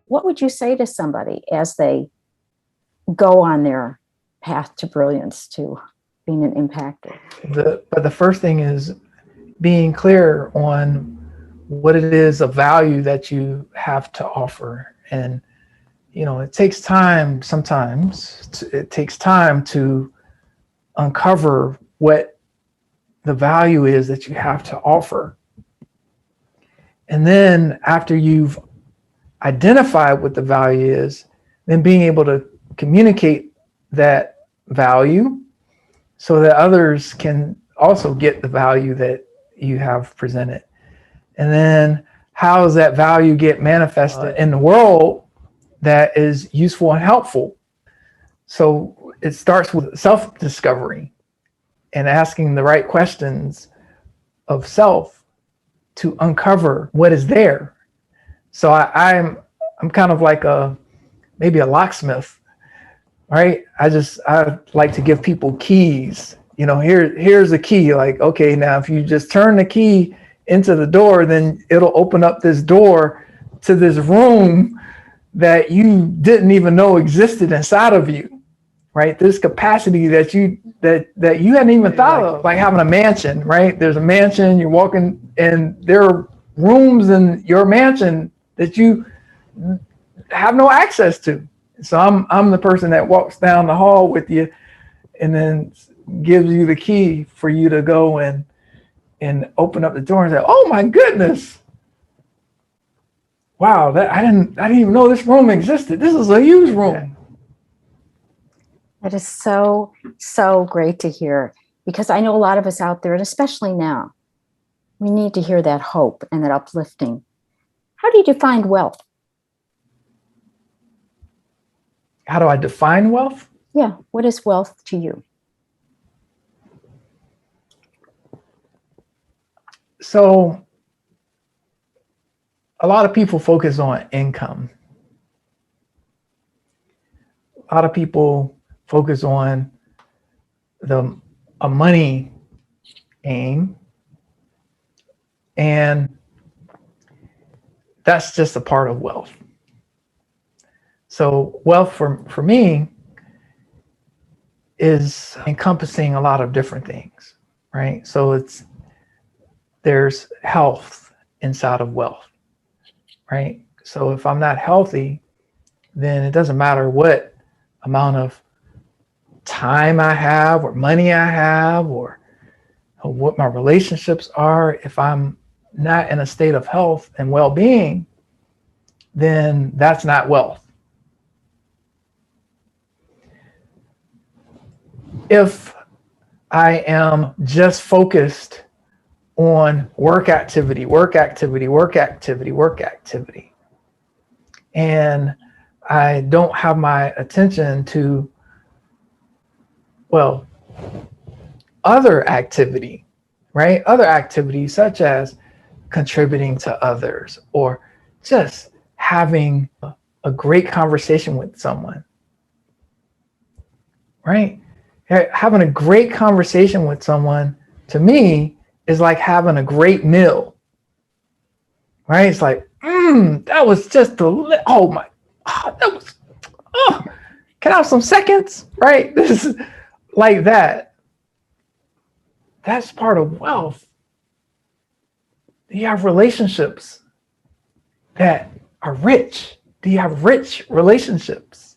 what would you say to somebody as they go on their path to brilliance, to being an impactor? But the first thing is being clear on what it is of value that you have to offer. And, it takes time sometimes. It takes time to uncover what the value is that you have to offer. And then after you've identified what the value is, then being able to communicate that value so that others can also get the value that you have presented. And then how does that value get manifested in the world that is useful and helpful? So it starts with self-discovery and asking the right questions of self to uncover what is there. So I'm kind of like maybe a locksmith, right? I like to give people keys. Here's the key. Like, okay, now if you just turn the key into the door, then it'll open up this door to this room that you didn't even know existed inside of you, right? This capacity that you hadn't even thought of, like having a mansion, right? There's a mansion, you're walking, and there are rooms in your mansion that you have no access to. So I'm the person that walks down the hall with you and then gives you the key for you to go and open up the door and say, oh my goodness. Wow, I didn't even know this room existed. This is a huge room. That is so, so great to hear, because I know a lot of us out there, and especially now, we need to hear that hope and that uplifting. How do you define wealth? How do I define wealth? Yeah. What is wealth to you? So a lot of people focus on income. A lot of people focus on a money aim, and that's just a part of wealth. So wealth for me is encompassing a lot of different things, right? So there's health inside of wealth, right? So if I'm not healthy, then it doesn't matter what amount of time I have or money I have or what my relationships are. If I'm not in a state of health and well-being, then that's not wealth. If I am just focused on work activity, and I don't have my attention to, other activity, right? Other activities such as contributing to others or just having a great conversation with someone, right? Having a great conversation with someone, to me, is like having a great meal, right? It's like, that was just can I have some seconds, right? This is like that. That's part of wealth. Do you have relationships that are rich? Do you have rich relationships?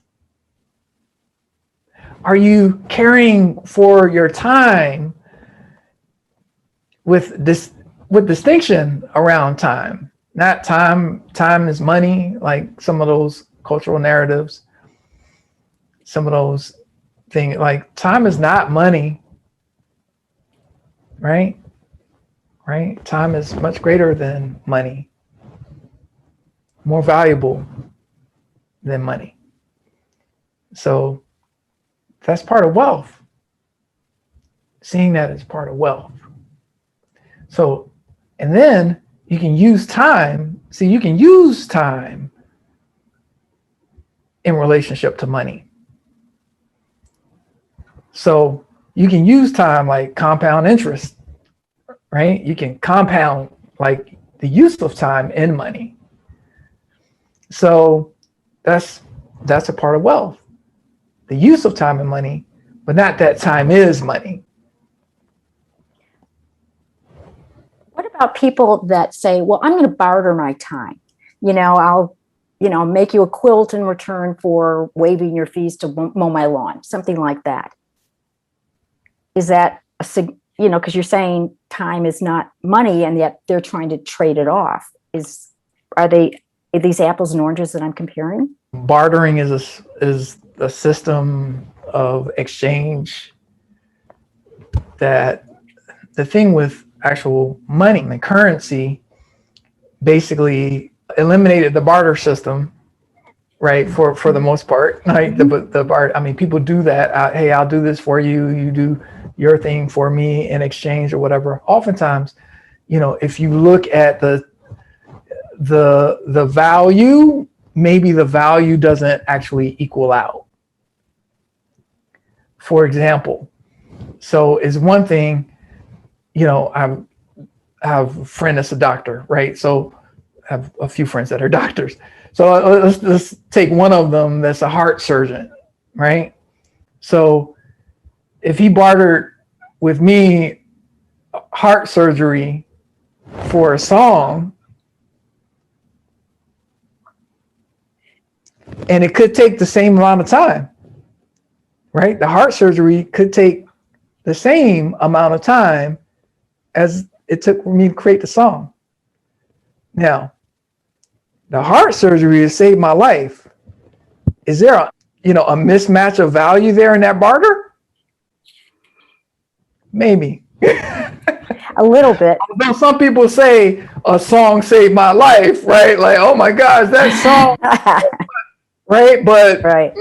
Are you caring for your time with distinction around time? Not time is money, like some of those cultural narratives, some of those things, like time is not money, right? Right? Time is much greater than money, more valuable than money. So that's part of wealth. Seeing that as part of wealth. So, and then you can use time. See, you can use time in relationship to money. So you can use time like compound interest, right? You can compound like the use of time in money. So That's a part of wealth. The use of time and money, but not that time is money. What about people that say, well, I'm going to barter my time. I'll, make you a quilt in return for waiving your fees to mow my lawn, something like that. Is that because you're saying time is not money, and yet they're trying to trade it off. Are these apples and oranges that I'm comparing? Bartering is a system of exchange that the thing with actual money and currency basically eliminated the barter system, right? For the most part, right? The barter. I mean, people do that. Hey, I'll do this for you. You do your thing for me in exchange or whatever. Oftentimes, if you look at the value, maybe the value doesn't actually equal out. For example, so is one thing, I have a friend that's a doctor, right? So I have a few friends that are doctors. So let's take one of them that's a heart surgeon, right? So if he bartered with me heart surgery for a song, and it could take the same amount of time, right? The heart surgery could take the same amount of time as it took for me to create the song. Now, the heart surgery has saved my life. Is there a mismatch of value there in that barter? Maybe. A little bit. Although some people say a song saved my life, right? Like, oh my gosh, that song, right? But right.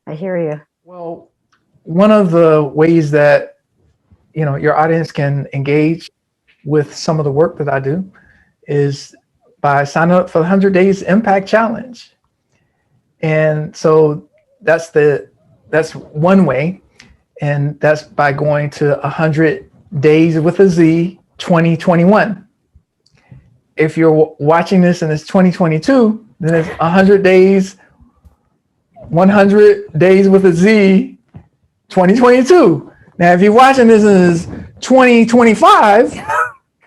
I hear you. Well, one of the ways that your audience can engage with some of the work that I do is by signing up for the 100 Days Impact Challenge. And so that's one way. And that's by going to 100 Days with a Z 2021. If you're watching this and it's 2022, then it's 100 Days with a Z 2022. Now, if you're watching this and it's 2025,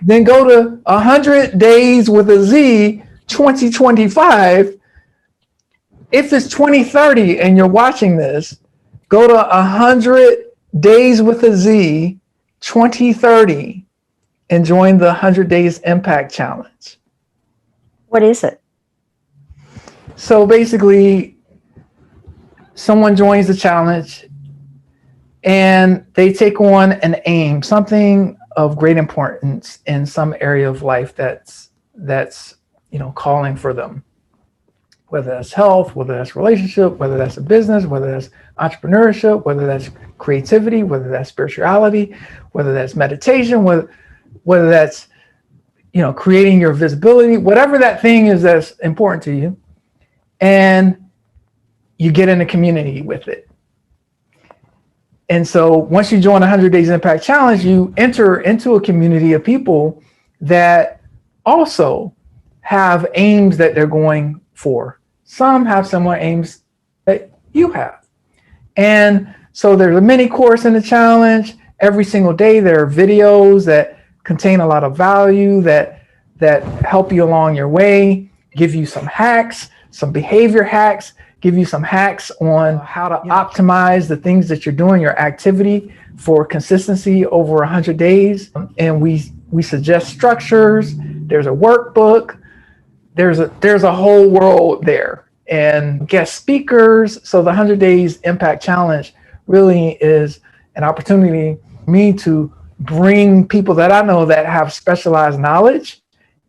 then go to 100 Days with a Z 2025. If it's 2030 and you're watching this, go to 100 Days with a Z 2030 and join the 100 Days Impact Challenge. What is it? So basically, someone joins the challenge and they take on an aim, something of great importance in some area of life that's calling for them. Whether that's health, whether that's relationship, whether that's a business, whether that's entrepreneurship, whether that's creativity, whether that's spirituality, whether that's meditation, whether that's creating your visibility, whatever that thing is that's important to you, and you get in a community with it. And so once you join 100 Days Impact Challenge, you enter into a community of people that also have aims that they're going for. Some have similar aims that you have. And so there's a mini course in the challenge. Every single day there are videos that contain a lot of value that help you along your way, give you some hacks, some behavior hacks, give you some hacks on how to optimize the things that you're doing, your activity for consistency over 100 days. And we suggest structures. There's a workbook. There's a whole world there, and guest speakers. So the 100 Days Impact Challenge really is an opportunity for me to bring people that I know that have specialized knowledge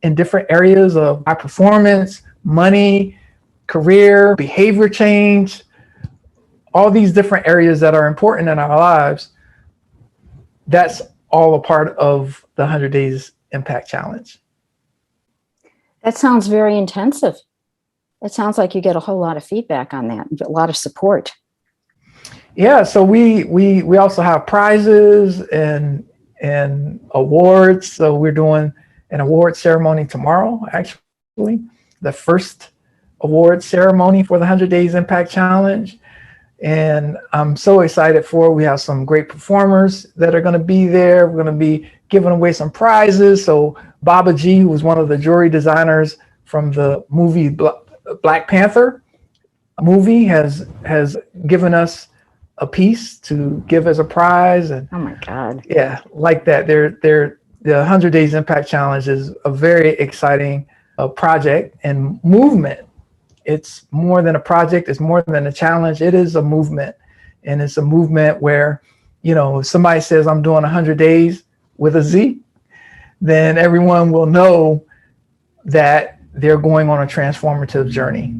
in different areas of high performance, money, career, behavior change, all these different areas that are important in our lives. That's all a part of the 100 Days Impact Challenge. That sounds very intensive. It sounds like you get a whole lot of feedback on that, a lot of support. Yeah, so we also have prizes and awards. So we're doing an award ceremony tomorrow, actually. actually, the first award ceremony for the 100 Days Impact Challenge. And I'm so excited for it. We have some great performers that are going to be there. We're going to be giving away some prizes. So Baba G, who was one of the jury designers from the movie Black Panther movie, has given us a piece to give as a prize. And Oh my God. yeah, like that. The 100 Days Impact Challenge is a very exciting project and movement. It's more than a project. It's more than a challenge. It is a movement. And it's a movement where, you know, if somebody says I'm doing 100 days with a Z, then everyone will know that they're going on a transformative journey.